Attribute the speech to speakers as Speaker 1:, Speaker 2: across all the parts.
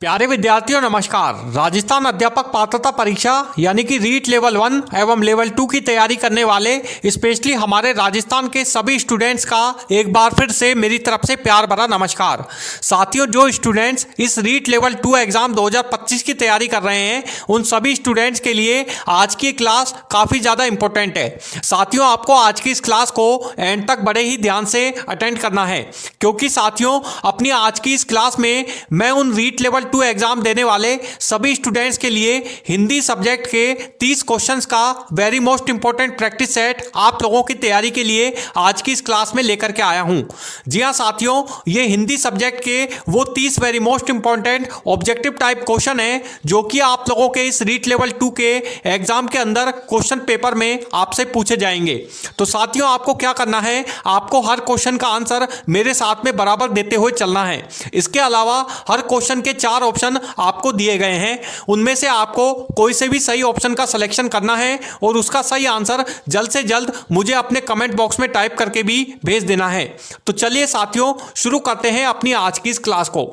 Speaker 1: प्यारे विद्यार्थियों नमस्कार। राजस्थान अध्यापक पात्रता परीक्षा यानी कि रीट लेवल 1 एवं लेवल 2 की तैयारी करने वाले स्पेशली हमारे राजस्थान के सभी स्टूडेंट्स का एक बार फिर से मेरी तरफ से प्यार भरा नमस्कार। साथियों, जो स्टूडेंट्स इस रीट लेवल 2 एग्जाम 2025 की तैयारी कर रहे हैं उन सभी स्टूडेंट्स के लिए आज की क्लास काफ़ी ज़्यादा इंपॉर्टेंट है। साथियों, आपको आज की इस क्लास को एंड तक बड़े ही ध्यान से अटेंड करना है, क्योंकि साथियों अपनी आज की इस क्लास में मैं उन रीट लेवल 2 एग्जाम देने वाले सभी स्टूडेंट्स के लिए हिंदी सब्जेक्ट के 30 क्वेश्चंस का very most important practice set आप लोगों की तैयारी के लिए आज की इस क्लास में लेकर के आया हूं। जी हां साथियों, ये हिंदी सब्जेक्ट के वो 30 very most important objective type question है जो कि आप लोगों के इस रीट लेवल 2 के एग्जाम के अंदर क्वेश्चन पेपर में आपसे पूछे जाएंगे। तो साथियों, आपको क्या करना है, आपको हर क्वेश्चन का आंसर मेरे साथ में बराबर देते हुए चलना है। इसके अलावा हर क्वेश्चन के 4 ऑप्शन आपको दिए गए हैं, उनमें से आपको कोई से भी सही ऑप्शन का सिलेक्शन करना है और उसका सही आंसर जल्द से जल्द मुझे अपने कमेंट बॉक्स में टाइप करके भी भेज देना है। तो चलिए साथियों, शुरू करते हैं अपनी आज की इस क्लास को।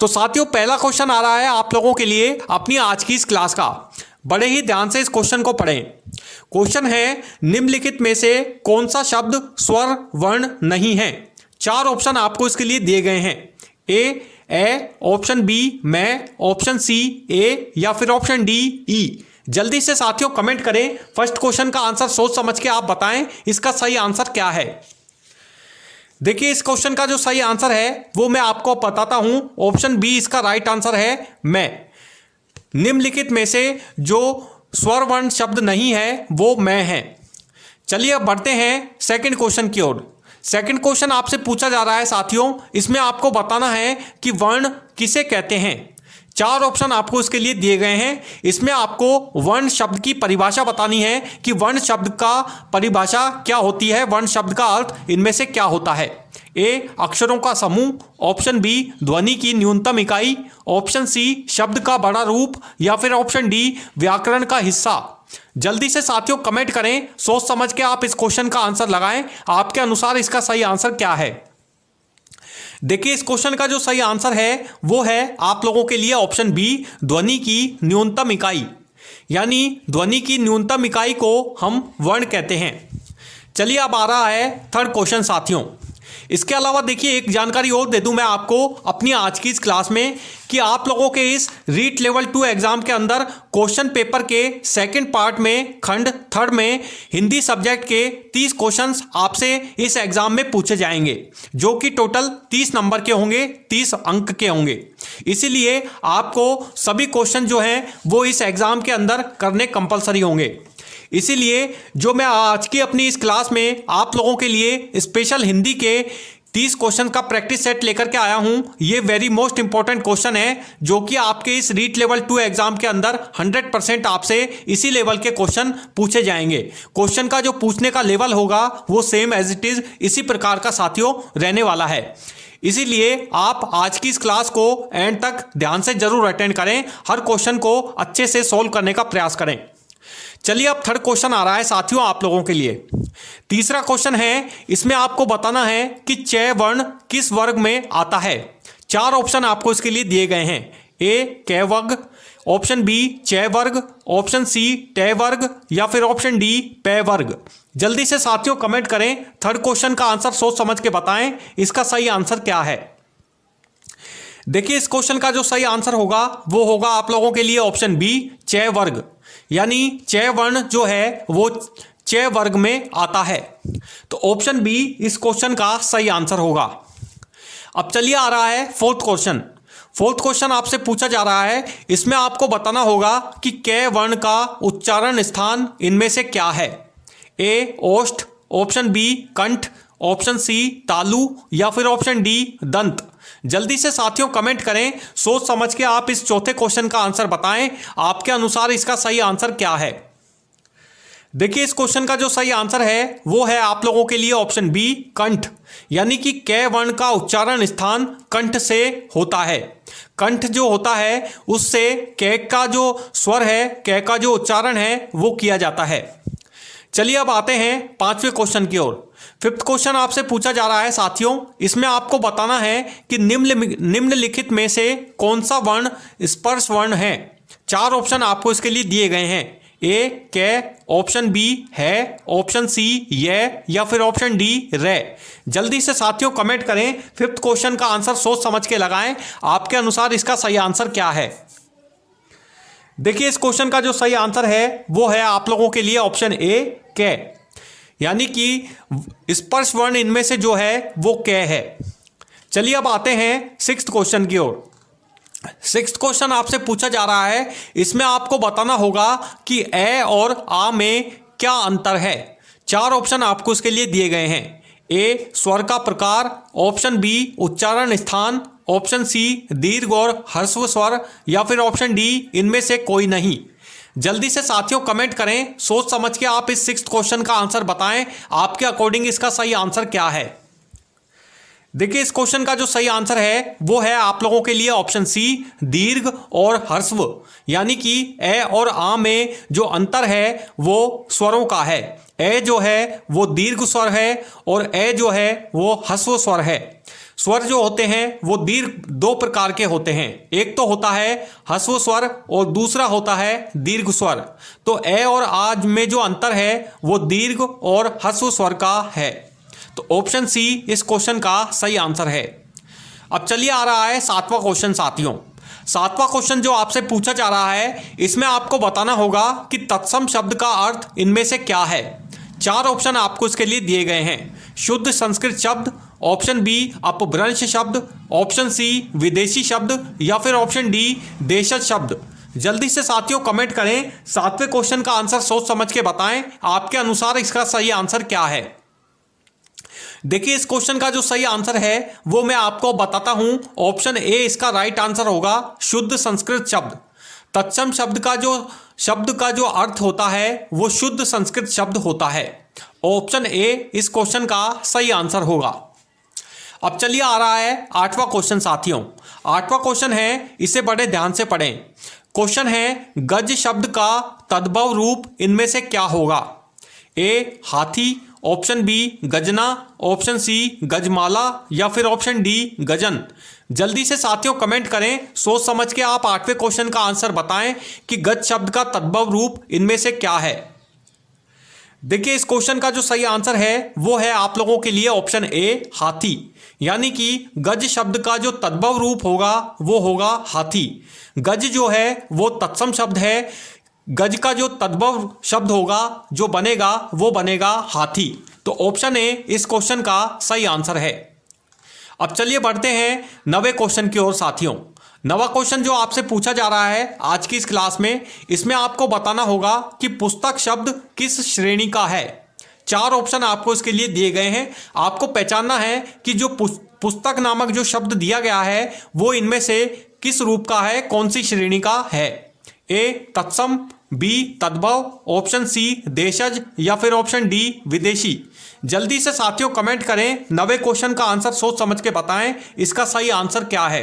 Speaker 1: तो साथियों, पहला क्वेश्चन आ रहा है आप लोगों के लिए अपनी आज की इस क्लास का। बड़े ही ध्यान से इस क्वेश्चन को पढ़ें। क्वेश्चन है, निम्नलिखित में से कौन सा शब्द स्वर वर्ण नहीं है? 4 ऑप्शन आपको इसके लिए दिए गए हैं। ए, ऑप्शन बी मैं, ऑप्शन सी ए या फिर ऑप्शन डी ई। जल्दी से साथियों कमेंट करें, फर्स्ट क्वेश्चन का आंसर सोच समझ के आप बताएं इसका सही आंसर क्या है। देखिए, इस क्वेश्चन का जो सही आंसर है वो मैं आपको बताता हूं। ऑप्शन बी इसका राइट आंसर है मैं। निम्नलिखित में से जो स्वर वर्ण शब्द नहीं है वो मैं है। चलिए अब बढ़ते हैं सेकंड क्वेश्चन की ओर। सेकंड क्वेश्चन आपसे पूछा जा रहा है साथियों, इसमें आपको बताना है कि वर्ण किसे कहते हैं। 4 ऑप्शन आपको इसके लिए दिए गए हैं। इसमें आपको वर्ण शब्द की परिभाषा बतानी है कि वर्ण शब्द का परिभाषा क्या होती है, वर्ण शब्द का अर्थ इनमें से क्या होता है। ए, अक्षरों का समूह, ऑप्शन बी ध्वनि की न्यूनतम इकाई, ऑप्शन सी शब्द का बड़ा रूप या फिर ऑप्शन डी व्याकरण का हिस्सा। जल्दी से साथियों कमेंट करें, सोच समझ के आप इस क्वेश्चन का आंसर लगाएं। आपके अनुसार इसका सही आंसर क्या है? देखिए, इस क्वेश्चन का जो सही आंसर है वो है आप लोगों के लिए ऑप्शन बी ध्वनि की न्यूनतम इकाई, यानी ध्वनि की न्यूनतम इकाई को हम वर्ण कहते हैं। चलिए अब आ रहा है थर्ड क्वेश्चन साथियों। इसके अलावा देखिए, एक जानकारी और दे दूं मैं आपको अपनी आज की इस क्लास में कि आप लोगों के इस रीट लेवल 2 एग्जाम के अंदर क्वेश्चन पेपर के सेकंड पार्ट में खंड थर्ड में हिंदी सब्जेक्ट के 30 क्वेश्चंस आपसे इस एग्जाम में पूछे जाएंगे, जो कि टोटल 30 नंबर के होंगे, 30 अंक के होंगे। इसीलिए आपको सभी क्वेश्चन जो हैं वो इस एग्जाम के अंदर करने कंपलसरी होंगे। इसीलिए जो मैं आज की अपनी इस क्लास में आप लोगों के लिए स्पेशल हिंदी के 30 क्वेश्चन का प्रैक्टिस सेट लेकर के आया हूं। ये वेरी मोस्ट इंपॉर्टेंट क्वेश्चन है जो कि आपके इस रीट लेवल 2 एग्जाम के अंदर 100% आपसे इसी लेवल के क्वेश्चन पूछे जाएंगे। क्वेश्चन का जो पूछने का लेवल होगा वो सेम एज इट इज इसी प्रकार का साथियों रहने वाला है। इसीलिए आप आज की इस क्लास को एंड तक ध्यान से जरूर अटेंड करें, हर क्वेश्चन को अच्छे से सोल्व करने का प्रयास करें। चलिए अब थर्ड क्वेश्चन आ रहा है साथियों आप लोगों के लिए। तीसरा क्वेश्चन है, इसमें आपको बताना है कि च वर्ण किस वर्ग में आता है। 4 ऑप्शन आपको इसके लिए दिए गए हैं। ए, क वर्ग, ऑप्शन बी च वर्ग, ऑप्शन सी ट वर्ग या फिर ऑप्शन डी प वर्ग। जल्दी से साथियों कमेंट करें, थर्ड क्वेश्चन का आंसर सोच समझ के बताएं इसका सही आंसर क्या है। देखिए, इस क्वेश्चन का जो सही आंसर होगा वो होगा आप लोगों के लिए ऑप्शन बी च वर्ग, यानी च वर्ण जो है वो च वर्ग में आता है। तो ऑप्शन बी इस क्वेश्चन का सही आंसर होगा। अब चलिए आ रहा है फोर्थ क्वेश्चन। फोर्थ क्वेश्चन आपसे पूछा जा रहा है, इसमें आपको बताना होगा कि क वर्ण का उच्चारण स्थान इनमें से क्या है। ए, ओष्ठ, ऑप्शन बी कंठ, ऑप्शन सी तालु या फिर ऑप्शन डी दंत। जल्दी से साथियों कमेंट करें, सोच समझ के आप इस चौथे क्वेश्चन का आंसर बताएं, आपके अनुसार इसका सही आंसर क्या है। देखिए, इस क्वेश्चन का जो सही आंसर है वो है आप लोगों के लिए ऑप्शन बी कंठ, यानी कि क वर्ण का उच्चारण स्थान कंठ से होता है। कंठ जो होता है उससे क का जो स्वर है, क का जो उच्चारण है वो किया जाता है। चलिए अब आते हैं 5वें क्वेश्चन की ओर। फिफ्थ क्वेश्चन आपसे पूछा जा रहा है साथियों, इसमें आपको बताना है कि निम्नलिखित में से कौन सा वर्ण स्पर्श वर्ण है। 4 ऑप्शन आपको इसके लिए दिए गए हैं, ए कै, ऑप्शन बी है, ऑप्शन सी ये, या फिर ऑप्शन डी रे। जल्दी से साथियों कमेंट करें, फिफ्थ क्वेश्चन का आंसर सोच समझ के लगाएं। आपके अनुसार इसका सही आंसर क्या है। देखिए इस क्वेश्चन का जो सही आंसर है वो है आप लोगों के लिए ऑप्शन ए कै, यानी कि स्पर्श वर्ण इनमें से जो है वो कै है। चलिए अब आते हैं सिक्स्थ क्वेश्चन की ओर। सिक्स्थ क्वेश्चन आपसे पूछा जा रहा है, इसमें आपको बताना होगा कि ए और आ में क्या अंतर है। 4 ऑप्शन आपको इसके लिए दिए गए हैं, ए स्वर का प्रकार, ऑप्शन बी उच्चारण स्थान, ऑप्शन सी दीर्घ और ह्रस्व स्वर, या फिर ऑप्शन डी इनमें से कोई नहीं। जल्दी से साथियों कमेंट करें, सोच समझ के आप इस सिक्स्थ क्वेश्चन का आंसर बताएं, आपके अकॉर्डिंग इसका सही आंसर क्या है। देखिए इस क्वेश्चन का जो सही आंसर है वो है आप लोगों के लिए ऑप्शन सी दीर्घ और ह्रस्व, यानी कि ए और आ में जो अंतर है वो स्वरों का है। ए जो है वो दीर्घ स्वर है और ए जो है वो ह्रस्व स्वर है। स्वर जो होते हैं वो दीर्घ 2 प्रकार के होते हैं, एक तो होता है ह्रस्व स्वर और दूसरा होता है दीर्घ स्वर। तो ए और आ में जो अंतर है वो दीर्घ और ह्रस्व स्वर का है। तो ऑप्शन सी इस क्वेश्चन का सही आंसर है। अब चलिए आ रहा है 7वां क्वेश्चन साथियों। 7वां क्वेश्चन जो आपसे पूछा जा रहा है, इसमें आपको बताना होगा कि तत्सम शब्द का अर्थ इनमें से क्या है। 4 ऑप्शन आपको इसके लिए दिए गए हैं, शुद्ध संस्कृत शब्द, ऑप्शन बी अपभ्रंश शब्द, ऑप्शन सी विदेशी शब्द, या फिर ऑप्शन डी देशज शब्द। जल्दी से साथियों कमेंट करें, 7वें क्वेश्चन का आंसर सोच समझ के बताएं, आपके अनुसार इसका सही आंसर क्या है। देखिए इस क्वेश्चन का जो सही आंसर है वो मैं आपको बताता हूं, ऑप्शन ए इसका राइट आंसर होगा, शुद्ध संस्कृत शब्द। तत्सम शब्द का जो अर्थ होता है वो शुद्ध संस्कृत शब्द होता है। ऑप्शन ए इस क्वेश्चन का सही आंसर होगा। अब चलिए आ रहा है 8वां क्वेश्चन साथियों। 8वां क्वेश्चन है, इसे बड़े ध्यान से पढ़ें। क्वेश्चन है, गज शब्द का तद्भव रूप इनमें से क्या होगा। ए हाथी, ऑप्शन बी गजना, ऑप्शन सी गजमाला, या फिर ऑप्शन डी गजन। जल्दी से साथियों कमेंट करें, सोच समझ के आप 8वें क्वेश्चन का आंसर बताएं कि गज शब्द का तद्भव रूप इनमें से क्या है। देखिए इस क्वेश्चन का जो सही आंसर है वो है आप लोगों के लिए ऑप्शन ए हाथी, यानी कि गज शब्द का जो तद्भव रूप होगा वो होगा हाथी। गज जो है वो तत्सम शब्द है, गज का जो तद्भव शब्द होगा जो बनेगा वो बनेगा हाथी। तो ऑप्शन ए इस क्वेश्चन का सही आंसर है। अब चलिए बढ़ते हैं 9वें क्वेश्चन की ओर साथियों। 9वां क्वेश्चन जो आपसे पूछा जा रहा है आज की इस क्लास में, इसमें आपको बताना होगा कि पुस्तक शब्द किस श्रेणी का है। 4 ऑप्शन आपको इसके लिए दिए गए हैं, आपको पहचानना है कि जो पुस्तक नामक जो शब्द दिया गया है वो इनमें से किस रूप का है, कौन सी श्रेणी का है। ए तत्सम, बी तद्भव, ऑप्शन सी देशज, या फिर ऑप्शन डी विदेशी। जल्दी से साथियों कमेंट करें, 9वें क्वेश्चन का आंसर सोच समझ के बताएं, इसका सही आंसर क्या है।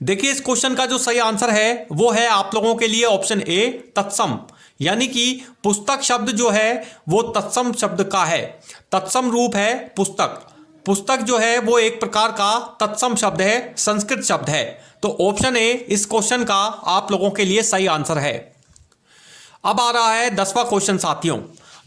Speaker 1: देखिए इस क्वेश्चन का जो सही आंसर है वो है आप लोगों के लिए ऑप्शन ए तत्सम, यानी कि पुस्तक शब्द जो है वो तत्सम शब्द का है। तत्सम रूप है पुस्तक। पुस्तक जो है वो एक प्रकार का तत्सम शब्द है, संस्कृत शब्द है। तो ऑप्शन ए इस क्वेश्चन का आप लोगों के लिए सही आंसर है। अब आ रहा है 10वां क्वेश्चन साथियों।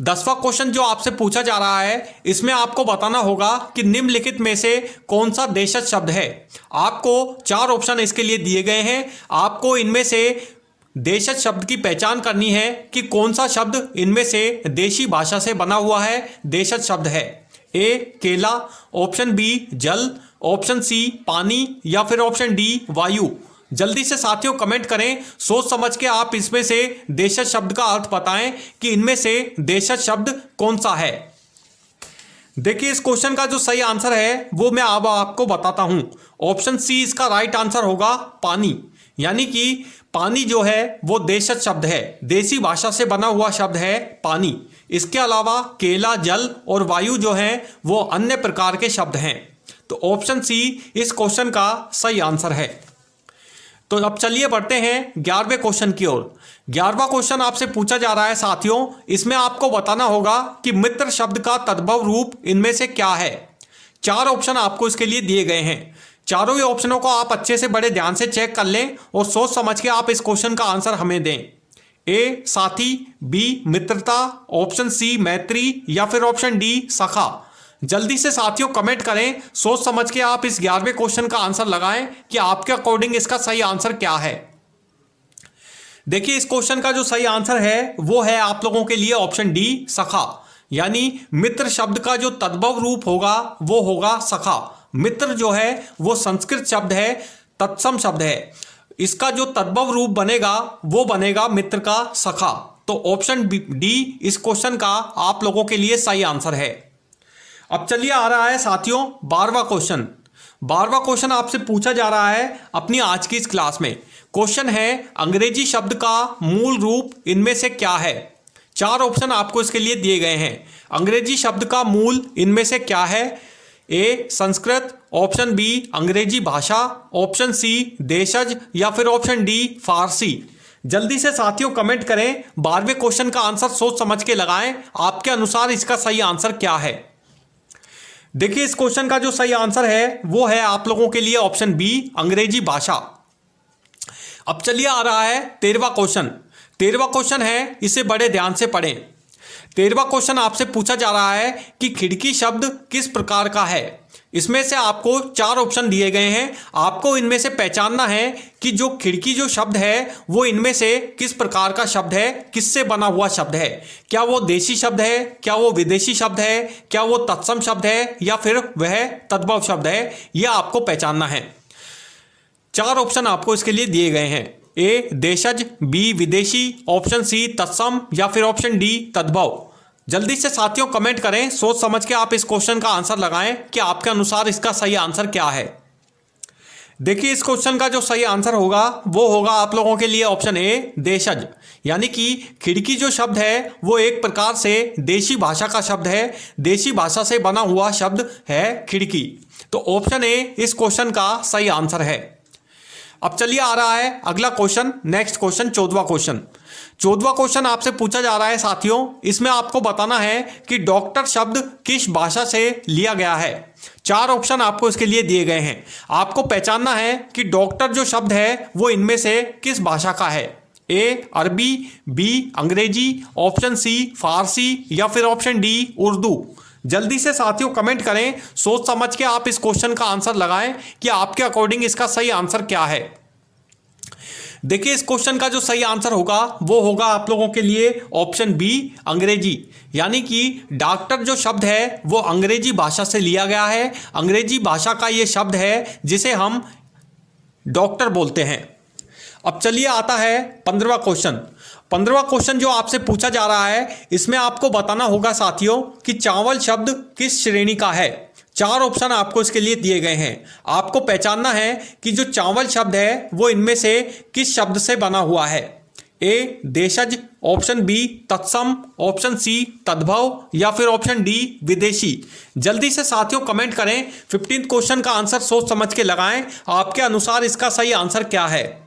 Speaker 1: 10वां क्वेश्चन जो आपसे पूछा जा रहा है, इसमें आपको बताना होगा कि निम्नलिखित में से कौन सा देशज शब्द है। आपको 4 ऑप्शन इसके लिए दिए गए हैं, आपको इनमें से देशज शब्द की पहचान करनी है कि कौन सा शब्द इनमें से देशी भाषा से बना हुआ है, देशज शब्द है। ए केला, ऑप्शन बी जल, ऑप्शन सी पानी, या फिर ऑप्शन डी वायु। जल्दी से साथियों कमेंट करें, सोच समझ के आप इसमें से देशज शब्द का अर्थ बताएं कि इनमें से देशज शब्द कौन सा है। देखिए इस क्वेश्चन का जो सही आंसर है वो मैं अब आपको बताता हूं। ऑप्शन सी इसका राइट आंसर होगा पानी, यानी कि पानी जो है वो देशज शब्द है, देसी भाषा से बना हुआ शब्द है पानी। इसके अलावा केला, जल और वायु जो हैं वो अन्य प्रकार के शब्द हैं। तो ऑप्शन सी इस क्वेश्चन का सही आंसर है। तो अब चलिए बढ़ते हैं 11वें क्वेश्चन की ओर। 11वां क्वेश्चन आपसे पूछा जा रहा है साथियों, इसमें आपको बताना होगा कि मित्र शब्द का तद्भव रूप इनमें से क्या है। 4 ऑप्शन आपको इसके लिए दिए गए हैं। चारों ही ऑप्शनों को आप अच्छे से बड़े ध्यान से चेक कर लें और सोच समझ के आप इस क्वेश्चन का आंसर हमें दें। ए साथी, बी मित्रता, ऑप्शन सी मैत्री या फिर ऑप्शन डी सखा। जल्दी से साथियों कमेंट करें, सोच समझ के आप इस 11वें क्वेश्चन का आंसर लगाएं कि आपके अकॉर्डिंग इसका सही आंसर क्या है। देखिए इस क्वेश्चन का जो सही आंसर है वो है आप लोगों के लिए ऑप्शन डी सखा, यानी मित्र शब्द का जो तद्भव रूप होगा वो होगा सखा। मित्र जो है वो संस्कृत शब्द है, तत्सम शब्द है, इसका जो तद्भव रूप बनेगा वो बनेगा मित्र का सखा। तो ऑप्शन डी इस क्वेश्चन का आप लोगों के लिए सही आंसर है। अब चलिए आ रहा है साथियों 12वां क्वेश्चन। 12वां क्वेश्चन आपसे पूछा जा रहा है अपनी आज की इस क्लास में। क्वेश्चन है अंग्रेजी शब्द का मूल रूप इनमें से क्या है। 4 ऑप्शन आपको इसके लिए दिए गए हैं। अंग्रेजी शब्द का मूल इनमें से क्या है। ए संस्कृत, ऑप्शन बी अंग्रेजी भाषा, ऑप्शन सी देशज या फिर ऑप्शन डी फारसी। जल्दी से साथियों कमेंट करें, 12वें क्वेश्चन का आंसर सोच समझ के लगाएं, आपके अनुसार इसका सही आंसर क्या है। देखिए इस क्वेश्चन का जो सही आंसर है वो है आप लोगों के लिए ऑप्शन बी अंग्रेजी भाषा। अब चलिए आ रहा है 13वां क्वेश्चन। 13वां क्वेश्चन है, इसे बड़े ध्यान से पढ़ें। 13वां क्वेश्चन आपसे पूछा जा रहा है कि खिड़की शब्द किस प्रकार का है। इसमें से आपको 4 ऑप्शन दिए गए हैं। आपको इनमें से पहचानना है कि जो खिड़की जो शब्द है वो इनमें से किस प्रकार का शब्द है, किससे बना हुआ शब्द है। क्या वो देशी शब्द है, क्या वो विदेशी शब्द है, क्या वो तत्सम शब्द है या फिर वह तद्भव शब्द है, यह आपको पहचानना है। 4 ऑप्शन आपको इसके लिए दिए गए हैं। ए देशज, बी विदेशी, ऑप्शन सी तत्सम या फिर ऑप्शन डी तद्भव। जल्दी से साथियों कमेंट करें, सोच समझ के आप इस क्वेश्चन का आंसर लगाएं कि आपके अनुसार इसका सही आंसर क्या है। देखिए इस क्वेश्चन का जो सही आंसर होगा वो होगा आप लोगों के लिए ऑप्शन ए देशज, यानी कि खिड़की जो शब्द है वो एक प्रकार से देशी भाषा का शब्द है। देशी भाषा से बना हुआ शब्द है खिड़की। तो ऑप्शन ए इस क्वेश्चन का सही आंसर है। अब चलिए आ रहा है अगला क्वेश्चन, नेक्स्ट क्वेश्चन 14वां क्वेश्चन। 14वां क्वेश्चन आपसे पूछा जा रहा है साथियों, इसमें आपको बताना है कि डॉक्टर शब्द किस भाषा से लिया गया है। 4 ऑप्शन आपको इसके लिए दिए गए हैं। आपको पहचानना है कि डॉक्टर जो शब्द है वो इनमें से किस भाषा का है। ए अरबी, बी अंग्रेजी, ऑप्शन सी फारसी या फिर ऑप्शन डी उर्दू। जल्दी से साथियों कमेंट करें, सोच समझ के आप इस क्वेश्चन का आंसर लगाएं कि आपके अकॉर्डिंग इसका सही आंसर क्या है। देखिए इस क्वेश्चन का जो सही आंसर होगा वो होगा आप लोगों के लिए ऑप्शन बी अंग्रेजी, यानी कि डॉक्टर जो शब्द है वो अंग्रेजी भाषा से लिया गया है। अंग्रेजी भाषा का ये शब्द है जिसे हम डॉक्टर बोलते हैं। अब चलिए आता है 15वां क्वेश्चन। 15वां क्वेश्चन जो आपसे पूछा जा रहा है, इसमें आपको बताना होगा साथियों कि चावल शब्द किस श्रेणी का है। 4 ऑप्शन आपको इसके लिए दिए गए हैं। आपको पहचानना है कि जो चावल शब्द है वो इनमें से किस शब्द से बना हुआ है। ए देशज, ऑप्शन बी तत्सम, ऑप्शन सी तद्भव या फिर ऑप्शन डी विदेशी। जल्दी से साथियों कमेंट करें, 15th क्वेश्चन का आंसर सोच समझ के लगाएं, आपके अनुसार इसका सही आंसर क्या है।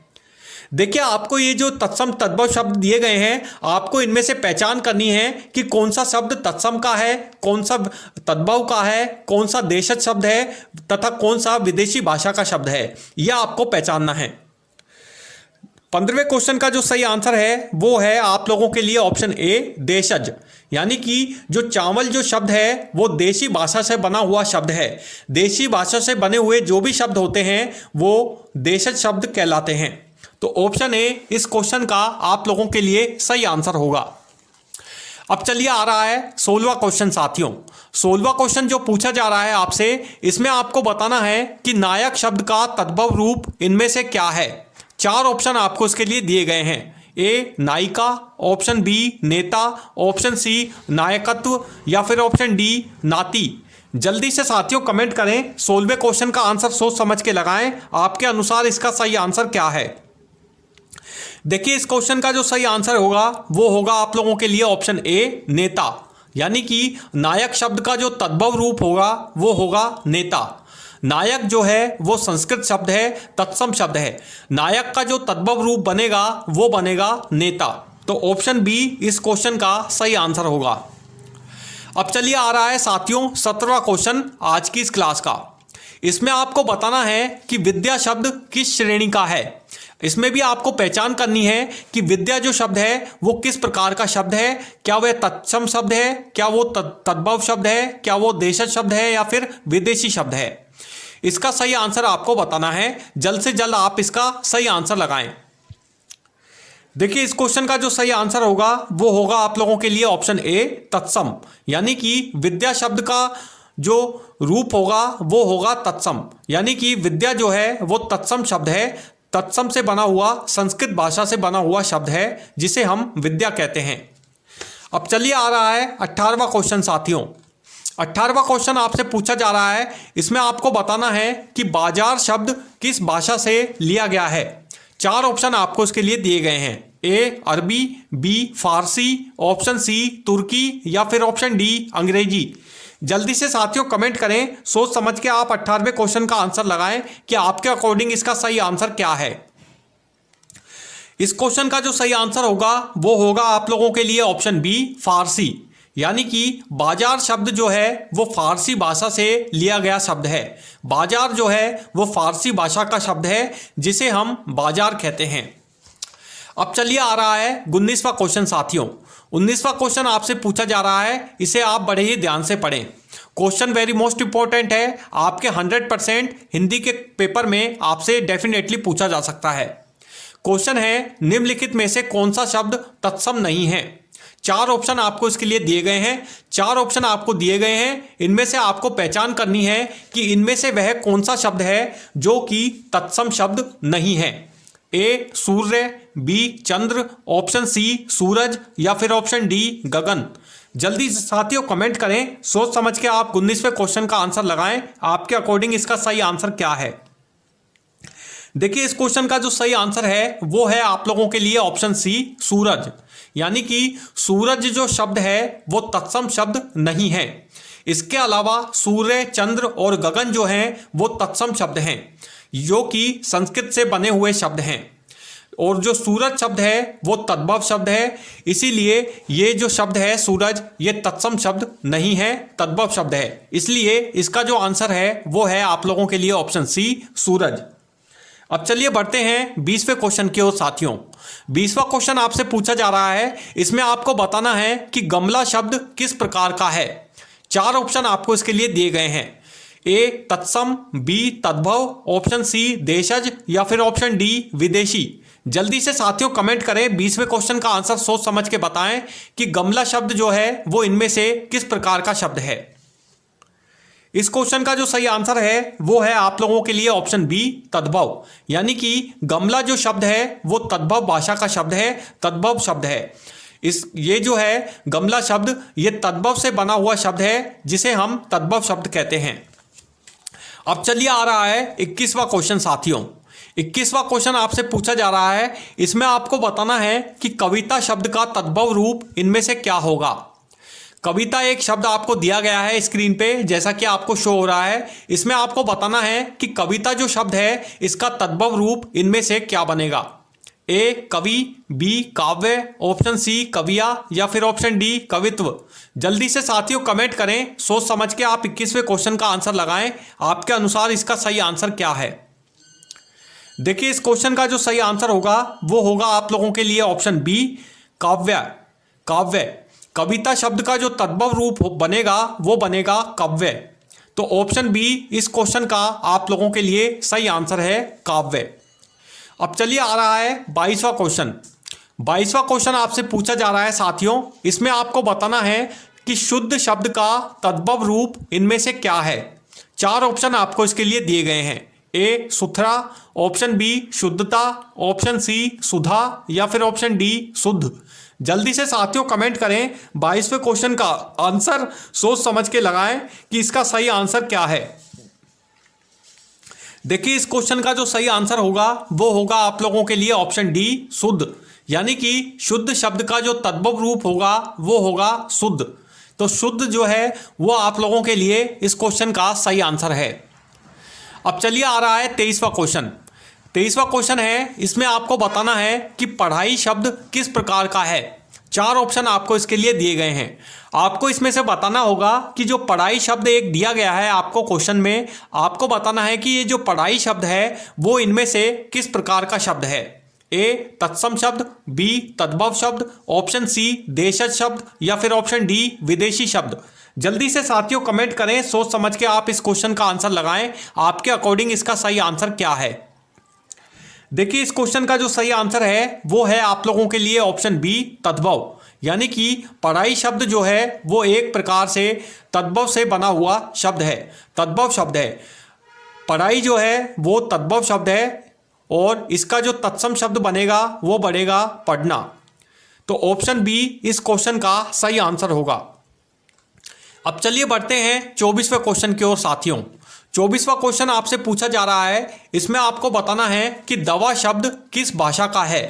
Speaker 1: देखिए आपको ये जो तत्सम तद्भव शब्द दिए गए हैं, आपको इनमें से पहचान करनी है कि कौन सा शब्द तत्सम का है, कौन सा तद्भव का है, कौन सा देशज शब्द है तथा कौन सा विदेशी भाषा का शब्द है, यह आपको पहचानना है। 15वें क्वेश्चन का जो सही आंसर है वो है आप लोगों के लिए ऑप्शन ए देशज, यानी कि जो चावल जो शब्द है वो देशी भाषा से बना हुआ शब्द है। देशी भाषा से बने हुए जो भी शब्द होते हैं वो देशज शब्द कहलाते हैं। तो ऑप्शन ए इस क्वेश्चन का आप लोगों के लिए सही आंसर होगा। अब चलिए आ रहा है 16वां क्वेश्चन साथियों। 16वां क्वेश्चन जो पूछा जा रहा है आपसे, इसमें आपको बताना है कि नायक शब्द का तद्भव रूप इनमें से क्या है। 4 ऑप्शन आपको इसके लिए दिए गए हैं। ए नायिका, ऑप्शन बी नेता, ऑप्शन सी नायकत्व या फिर ऑप्शन डी नाती। जल्दी से साथियों कमेंट करें, 16वें क्वेश्चन का आंसर सोच समझ के लगाएं, आपके अनुसार इसका सही आंसर क्या है। देखिए इस क्वेश्चन का जो सही आंसर होगा वो होगा आप लोगों के लिए ऑप्शन ए नेता, यानी कि नायक शब्द का जो तद्भव रूप होगा वो होगा नेता। नायक जो है वो संस्कृत शब्द है, तत्सम शब्द है। नायक का जो तद्भव रूप बनेगा वो बनेगा नेता। तो ऑप्शन बी इस क्वेश्चन का सही आंसर होगा। अब चलिए आ रहा है साथियों 17वां क्वेश्चन आज की इस क्लास का। इसमें आपको बताना है कि विद्या शब्द किस श्रेणी का है। इसमें भी आपको पहचान करनी है कि विद्या जो शब्द है वो किस प्रकार का शब्द है। क्या वह तत्सम शब्द है, क्या वो तद्भव शब्द है, क्या वो देशज शब्द है या फिर विदेशी शब्द है। इसका सही आंसर आपको बताना है। जल्द से जल्द आप इसका सही आंसर लगाएं। देखिए इस क्वेश्चन का जो सही आंसर होगा वो होगा आप लोगों के लिए ऑप्शन ए तत्सम, यानी कि विद्या शब्द का जो रूप होगा वो होगा तत्सम, यानी कि विद्या जो है वो तत्सम शब्द है। तत्सम से बना हुआ, संस्कृत भाषा से बना हुआ शब्द है जिसे हम विद्या कहते हैं। अब चलिए आ रहा है 18वां क्वेश्चन साथियों। 18वां क्वेश्चन आपसे पूछा जा रहा है। इसमें आपको बताना है कि बाजार शब्द किस भाषा से लिया गया है। 4 ऑप्शन आपको इसके लिए दिए गए हैं। ए अरबी, बी फारसी, ऑप्शन सी तुर्की या फिर ऑप्शन डी अंग्रेजी। जल्दी से साथियों कमेंट करें, सोच समझ के आप 18वें क्वेश्चन का आंसर लगाएं कि आपके अकॉर्डिंग इसका सही आंसर क्या है। इस क्वेश्चन का जो सही आंसर होगा वो होगा आप लोगों के लिए ऑप्शन बी फारसी, यानी कि बाजार शब्द जो है वो फारसी भाषा से लिया गया शब्द है। बाजार जो है वो फारसी भाषा का शब्द है जिसे हम बाजार कहते हैं। अब चलिए आ रहा है 19वां क्वेश्चन साथियों। 19वां क्वेश्चन आपसे पूछा जा रहा है, इसे आप बड़े ही ध्यान से पढ़ें। क्वेश्चन वेरी मोस्ट इंपॉर्टेंट है, आपके 100% हिंदी के पेपर में आपसे डेफिनेटली पूछा जा सकता है। क्वेश्चन है निम्नलिखित में से कौन सा शब्द तत्सम नहीं है। 4 ऑप्शन आपको इसके लिए दिए गए हैं। 4 ऑप्शन आपको दिए गए हैं, इनमें से आपको पहचान करनी है कि इनमें से वह कौन सा शब्द है जो कि तत्सम शब्द नहीं है। ए सूर्य, बी चंद्र, ऑप्शन सी सूरज या फिर ऑप्शन डी गगन। जल्दी साथियों कमेंट करें, सोच समझ के आप 19वें क्वेश्चन का आंसर लगाएं। आपके अकॉर्डिंग इसका सही आंसर क्या है। देखिए इस क्वेश्चन का जो सही आंसर है वो है आप लोगों के लिए ऑप्शन सी सूरज, यानी कि सूरज जो शब्द है वो तत्सम शब्द नहीं है। इसके अलावा सूर्य, चंद्र और गगन जो हैं वो तत्सम शब्द हैं, जो कि संस्कृत से बने हुए शब्द हैं। और जो सूरज शब्द है वो तद्भव शब्द है, इसीलिए ये जो शब्द है सूरज ये तत्सम शब्द नहीं है, तद्भव शब्द है। इसलिए इसका जो आंसर है वो है आप लोगों के लिए ऑप्शन सी सूरज। अब चलिए बढ़ते हैं 20वें क्वेश्चन की ओर साथियों। 20वां क्वेश्चन आपसे पूछा जा रहा है। इसमें आपको बताना है कि गमला शब्द किस प्रकार का है। 4 ऑप्शन आपको इसके लिए दिए गए हैं। ए तत्सम, बी तद्भव, ऑप्शन सी देशज या फिर ऑप्शन डी विदेशी। जल्दी से साथियों कमेंट करें, 20वें क्वेश्चन का आंसर सोच समझ के बताएं कि गमला शब्द जो है वो इनमें से किस प्रकार का शब्द है। इस क्वेश्चन का जो सही आंसर है वो है आप लोगों के लिए ऑप्शन बी तद्भव, यानी कि गमला जो शब्द है वो तद्भव भाषा का शब्द है, तद्भव शब्द है। ये जो है गमला शब्द ये तद्भव से बना हुआ शब्द है जिसे हम तद्भव शब्द कहते हैं। अब चलिए आ रहा है 21वां क्वेश्चन साथियों। 21वां क्वेश्चन आपसे पूछा जा रहा है। इसमें आपको बताना है कि कविता शब्द का तद्भव रूप इनमें से क्या होगा। कविता एक शब्द आपको दिया गया है स्क्रीन पे, जैसा कि आपको शो हो रहा है। इसमें आपको बताना है कि कविता जो शब्द है इसका तद्भव रूप इनमें से क्या बनेगा। ए कवि, बी काव्य, ऑप्शन सी कविया या फिर ऑप्शन डी कवित्व। जल्दी से साथियों कमेंट करें, सोच समझ के आप 21वें क्वेश्चन का आंसर लगाएं। आपके अनुसार इसका सही आंसर क्या है। देखिए इस क्वेश्चन का जो सही आंसर होगा वो होगा आप लोगों के लिए ऑप्शन बी काव्य। काव्य कविता शब्द का जो तद्भव रूप बनेगा वो बनेगा काव्य। तो ऑप्शन बी इस क्वेश्चन का आप लोगों के लिए सही आंसर है काव्य। अब चलिए आ रहा है 22वां क्वेश्चन। 22वां क्वेश्चन आपसे पूछा जा रहा है साथियों। इसमें आपको बताना है कि शुद्ध शब्द का तद्भव रूप इनमें से क्या है। 4 ऑप्शन आपको इसके लिए दिए गए हैं। ए सुथरा, ऑप्शन बी शुद्धता, ऑप्शन सी सुधा या फिर ऑप्शन डी शुद्ध। जल्दी से साथियों कमेंट करें, 22वें क्वेश्चन का आंसर सोच समझ के लगाएं कि इसका सही आंसर क्या है। देखिए इस क्वेश्चन का जो सही आंसर होगा वो होगा आप लोगों के लिए ऑप्शन डी शुद्ध, यानी कि शुद्ध शब्द का जो तद्भव रूप होगा वो होगा शुद्ध। तो शुद्ध जो है वो आप लोगों के लिए इस क्वेश्चन का सही आंसर है। अब चलिए आ रहा है 23वां क्वेश्चन। 23वां क्वेश्चन है, इसमें आपको बताना है कि पढ़ाई शब्द किस प्रकार का है। 4 ऑप्शन आपको इसके लिए दिए गए हैं। आपको इसमें से बताना होगा कि जो पढ़ाई शब्द एक दिया गया है आपको क्वेश्चन में, आपको बताना है कि ये जो पढ़ाई शब्द है वो इनमें से किस प्रकार का शब्द है। ए तत्सम शब्द, बी तद्भव शब्द, ऑप्शन सी देशज शब्द या फिर ऑप्शन डी विदेशी शब्द। जल्दी से साथियों कमेंट करें, सोच समझ के आप इस क्वेश्चन का आंसर लगाएं। आपके अकॉर्डिंग इसका सही आंसर क्या है। देखिए इस क्वेश्चन का जो सही आंसर है वो है आप लोगों के लिए ऑप्शन बी तद्भव, यानी कि पढ़ाई शब्द जो है वो एक प्रकार से तद्भव से बना हुआ शब्द है। तद्भव शब्द है, पढ़ाई जो है वो तद्भव शब्द है और इसका जो तत्सम शब्द बनेगा वो बनेगा पढ़ना। तो ऑप्शन बी इस क्वेश्चन का सही आंसर होगा। अब चलिए बढ़ते हैं 24वें क्वेश्चन की ओर साथियों। 24वां क्वेश्चन आपसे पूछा जा रहा है, इसमें आपको बताना है कि दवा शब्द किस भाषा का है।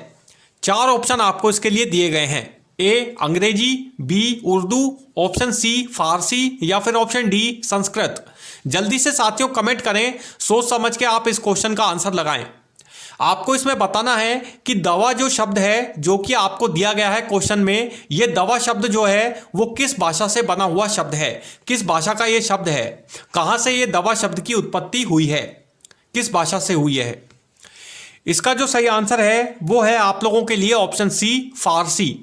Speaker 1: 4 ऑप्शन आपको इसके लिए दिए गए हैं। ए अंग्रेजी, बी उर्दू, ऑप्शन सी फारसी या फिर ऑप्शन डी संस्कृत। जल्दी से साथियों कमेंट करें, सोच समझ के आप इस क्वेश्चन का आंसर लगाएं। आपको इसमें बताना है कि दवा जो शब्द है जो कि आपको दिया गया है क्वेश्चन में, ये दवा शब्द जो है वो किस भाषा से बना हुआ शब्द है, किस भाषा का ये शब्द है, कहाँ से ये दवा शब्द की उत्पत्ति हुई है, किस भाषा से हुई है। इसका जो सही आंसर है वो है आप लोगों के लिए ऑप्शन सी फारसी।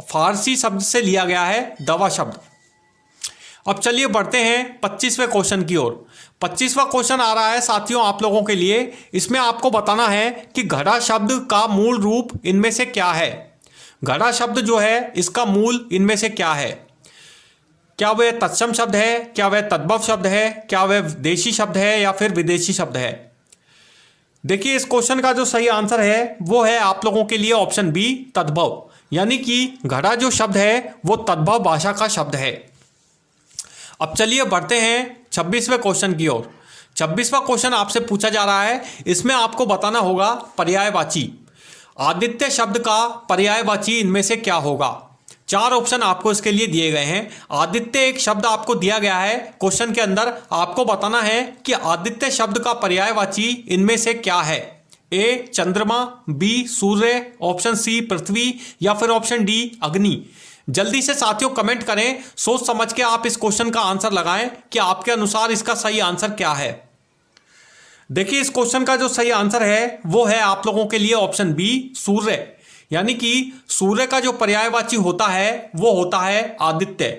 Speaker 1: फारसी शब्द से लिया गया है दवा शब्द। अब चलिए बढ़ते हैं 25वें क्वेश्चन की ओर। 25वां क्वेश्चन आ रहा है साथियों आप लोगों के लिए। इसमें आपको बताना है कि घड़ा शब्द का मूल रूप इनमें से क्या है। घड़ा शब्द जो है इसका मूल इनमें से क्या है। क्या वह तत्सम शब्द है, क्या वह तद्भव शब्द है, क्या वह देशी शब्द है या फिर विदेशी शब्द है। देखिए इस क्वेश्चन का जो सही आंसर है वो है आप लोगों के लिए ऑप्शन बी तद्भव, यानी कि घड़ा जो शब्द है वो तद्भव भाषा का शब्द है। अब चलिए बढ़ते हैं 26वें क्वेश्चन की ओर। 26वां क्वेश्चन आपसे पूछा जा रहा है, इसमें आपको बताना होगा पर्यायवाची। आदित्य शब्द का पर्यायवाची इनमें से क्या होगा। 4 ऑप्शन आपको इसके लिए दिए गए हैं। आदित्य एक शब्द आपको दिया गया है क्वेश्चन के अंदर, आपको बताना है कि आदित्य शब्द का पर्यायवाची इनमें से क्या है। ए चंद्रमा, बी सूर्य, ऑप्शन सी पृथ्वी या फिर ऑप्शन डी अग्नि। जल्दी से साथियों कमेंट करें, सोच समझ के आप इस क्वेश्चन का आंसर लगाएं कि आपके अनुसार इसका सही आंसर क्या है। देखिए इस क्वेश्चन का जो सही आंसर है वो है आप लोगों के लिए ऑप्शन बी सूर्य, यानी कि सूर्य का जो पर्यायवाची होता है वो होता है आदित्य।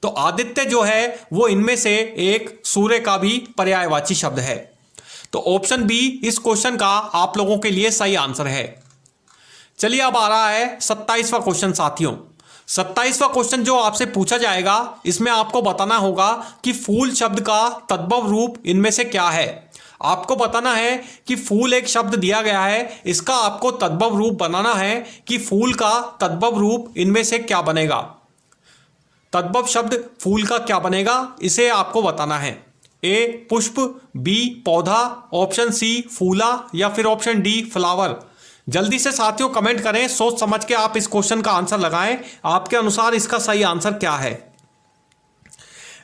Speaker 1: तो आदित्य जो है वो इनमें से एक सूर्य का भी पर्यायवाची शब्द है। तो ऑप्शन बी इस क्वेश्चन का आप लोगों के लिए सही आंसर है। चलिए अब आ रहा है 27वां क्वेश्चन साथियों। 27वां क्वेश्चन जो आपसे पूछा जाएगा, इसमें आपको बताना होगा कि फूल शब्द का तद्भव रूप इनमें से क्या है। आपको बताना है कि फूल एक शब्द दिया गया है, इसका आपको तद्भव रूप बनाना है कि फूल का तद्भव रूप इनमें से क्या बनेगा। तद्भव शब्द फूल का क्या बनेगा इसे आपको बताना है। ए पुष्प, बी पौधा, ऑप्शन सी फूला या फिर ऑप्शन डी फ्लावर। जल्दी से साथियों कमेंट करें, सोच समझ के आप इस क्वेश्चन का आंसर लगाएं। आपके अनुसार इसका सही आंसर क्या है।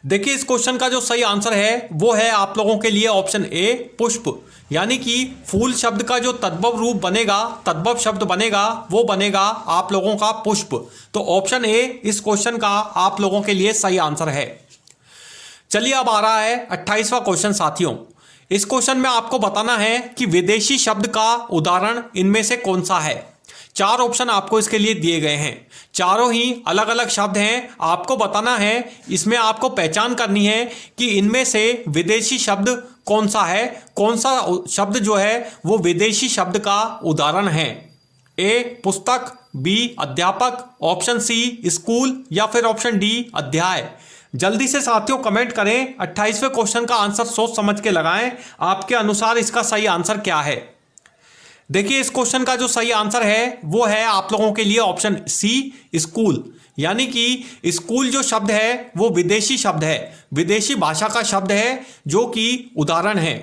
Speaker 1: देखिए इस क्वेश्चन का जो सही आंसर है वो है आप लोगों के लिए ऑप्शन ए पुष्प, यानी कि फूल शब्द का जो तद्भव रूप बनेगा, तद्भव शब्द बनेगा वो बनेगा आप लोगों का पुष्प। तो ऑप्शन ए इस क्वेश्चन का आप लोगों के लिए सही आंसर है। चलिए अब आ रहा है 28वां क्वेश्चन साथियों। इस क्वेश्चन में आपको बताना है कि विदेशी शब्द का उदाहरण इनमें से कौन सा है। 4 ऑप्शन आपको इसके लिए दिए गए हैं। चारों ही अलग अलग शब्द हैं। आपको बताना है, इसमें आपको पहचान करनी है कि इनमें से विदेशी शब्द कौन सा है, कौन सा शब्द जो है वो विदेशी शब्द का उदाहरण है। ए पुस्तक, बी अध्यापक, ऑप्शन सी स्कूल या फिर ऑप्शन डी अध्याय। जल्दी से साथियों कमेंट करें, 28वें क्वेश्चन का आंसर सोच समझ के लगाएं। आपके अनुसार इसका सही आंसर क्या है। देखिए इस क्वेश्चन का जो सही आंसर है वो है आप लोगों के लिए ऑप्शन सी स्कूल, यानी कि स्कूल जो शब्द है वो विदेशी शब्द है, विदेशी भाषा का शब्द है जो कि उदाहरण है।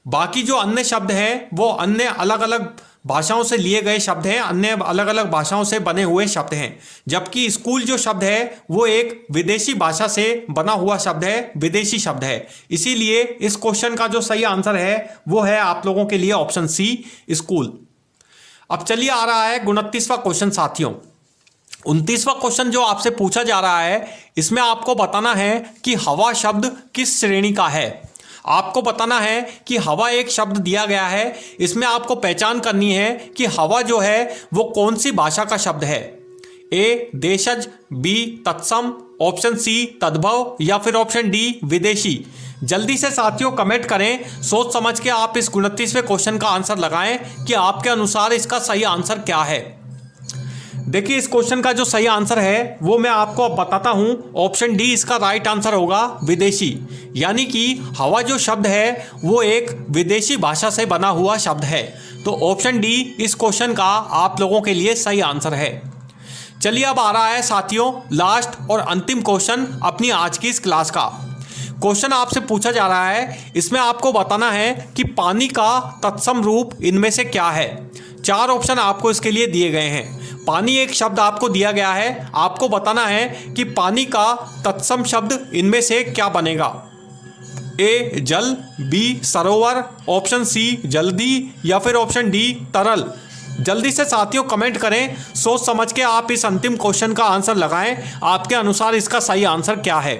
Speaker 1: बाकी जो अन्य शब्द हैं वो अन्य अलग अलग भाषाओं से लिए गए शब्द हैं, अन्य अलग अलग भाषाओं से बने हुए शब्द हैं। जबकि स्कूल जो शब्द है वो एक विदेशी भाषा से बना हुआ शब्द है, विदेशी शब्द है। इसीलिए इस क्वेश्चन का जो सही आंसर है वो है आप लोगों के लिए ऑप्शन सी, स्कूल। अब चलिए आ रहा है 29वां क्वेश्चन साथियों। 29वां क्वेश्चन जो आपसे पूछा जा रहा है, इसमें आपको बताना है कि हवा शब्द किस श्रेणी का है। आपको बताना है कि हवा एक शब्द दिया गया है, इसमें आपको पहचान करनी है कि हवा जो है वो कौन सी भाषा का शब्द है। ए देशज, बी तत्सम, ऑप्शन सी तद्भव या फिर ऑप्शन डी विदेशी। जल्दी से साथियों कमेंट करें, सोच समझ के आप इस 29वें क्वेश्चन का आंसर लगाएं कि आपके अनुसार इसका सही आंसर क्या है। देखिए इस क्वेश्चन का जो सही आंसर है वो मैं आपको अब बताता हूं। ऑप्शन डी इसका राइट आंसर होगा, विदेशी। यानी कि हवा जो शब्द है वो एक विदेशी भाषा से बना हुआ शब्द है। तो ऑप्शन डी इस क्वेश्चन का आप लोगों के लिए सही आंसर है। चलिए अब आ रहा है साथियों लास्ट और अंतिम क्वेश्चन अपनी आज की इस क्लास का। क्वेश्चन आपसे पूछा जा रहा है, इसमें आपको बताना है कि पानी का तत्सम रूप इनमें से क्या है। 4 ऑप्शन आपको इसके लिए दिए गए हैं। पानी एक शब्द आपको दिया गया है, आपको बताना है कि पानी का तत्सम शब्द इनमें से क्या बनेगा। ए जल, बी सरोवर, ऑप्शन सी जल्दी या फिर ऑप्शन डी तरल। जल्दी से साथियों कमेंट करें, सोच समझ के आप इस अंतिम क्वेश्चन का आंसर लगाएं। आपके अनुसार इसका सही आंसर क्या है।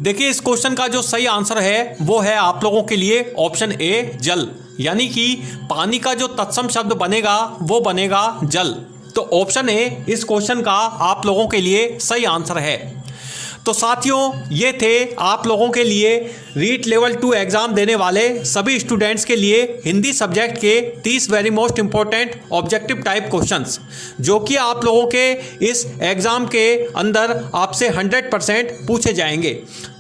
Speaker 1: देखिए इस क्वेश्चन का जो सही आंसर है वो है आप लोगों के लिए ऑप्शन ए जल। यानी कि पानी का जो तत्सम शब्द बनेगा वो बनेगा जल। तो ऑप्शन ए इस क्वेश्चन का आप लोगों के लिए सही आंसर है। तो साथियों ये थे आप लोगों के लिए रीट लेवल 2 एग्जाम देने वाले सभी स्टूडेंट्स के लिए हिंदी सब्जेक्ट के 30 very most important objective type questions, जो कि आप लोगों के इस एग्जाम के अंदर आपसे 100% पूछे जाएंगे।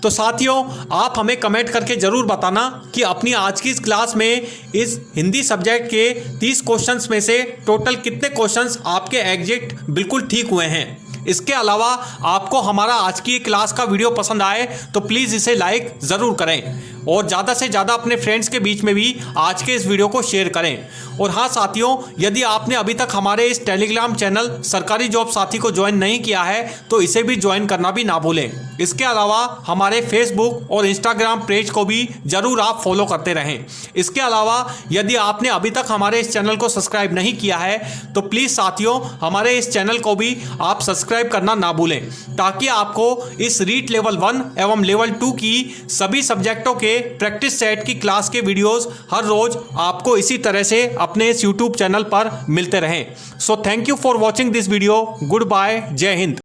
Speaker 1: तो साथियों आप हमें कमेंट करके ज़रूर बताना कि अपनी आज की इस क्लास में इस हिंदी सब्जेक्ट के 30 क्वेश्चंस में से टोटल कितने क्वेश्चंस आपके एग्जैक्ट बिल्कुल ठीक हुए हैं। इसके अलावा आपको हमारा आज की क्लास का वीडियो पसंद आए तो प्लीज़ इसे लाइक ज़रूर करें और ज़्यादा से ज़्यादा अपने फ्रेंड्स के बीच में भी आज के इस वीडियो को शेयर करें। और हाँ साथियों, यदि आपने अभी तक हमारे इस टेलीग्राम चैनल सरकारी जॉब साथी को ज्वाइन नहीं किया है तो इसे भी ज्वाइन करना भी ना भूलें। इसके अलावा हमारे फेसबुक और इंस्टाग्राम पेज को भी ज़रूर आप फॉलो करते रहें। इसके अलावा यदि आपने अभी तक हमारे इस चैनल को सब्सक्राइब नहीं किया है तो प्लीज़ साथियों हमारे इस चैनल को भी आप सब्सक्राइब करना ना भूलें, ताकि आपको इस रीट लेवल 1 एवं लेवल 2 की सभी सब्जेक्टों के प्रैक्टिस सेट की क्लास के वीडियोस हर रोज आपको इसी तरह से अपने इस यूट्यूब चैनल पर मिलते रहें। So thank you for watching this video. Good bye, जय हिंद।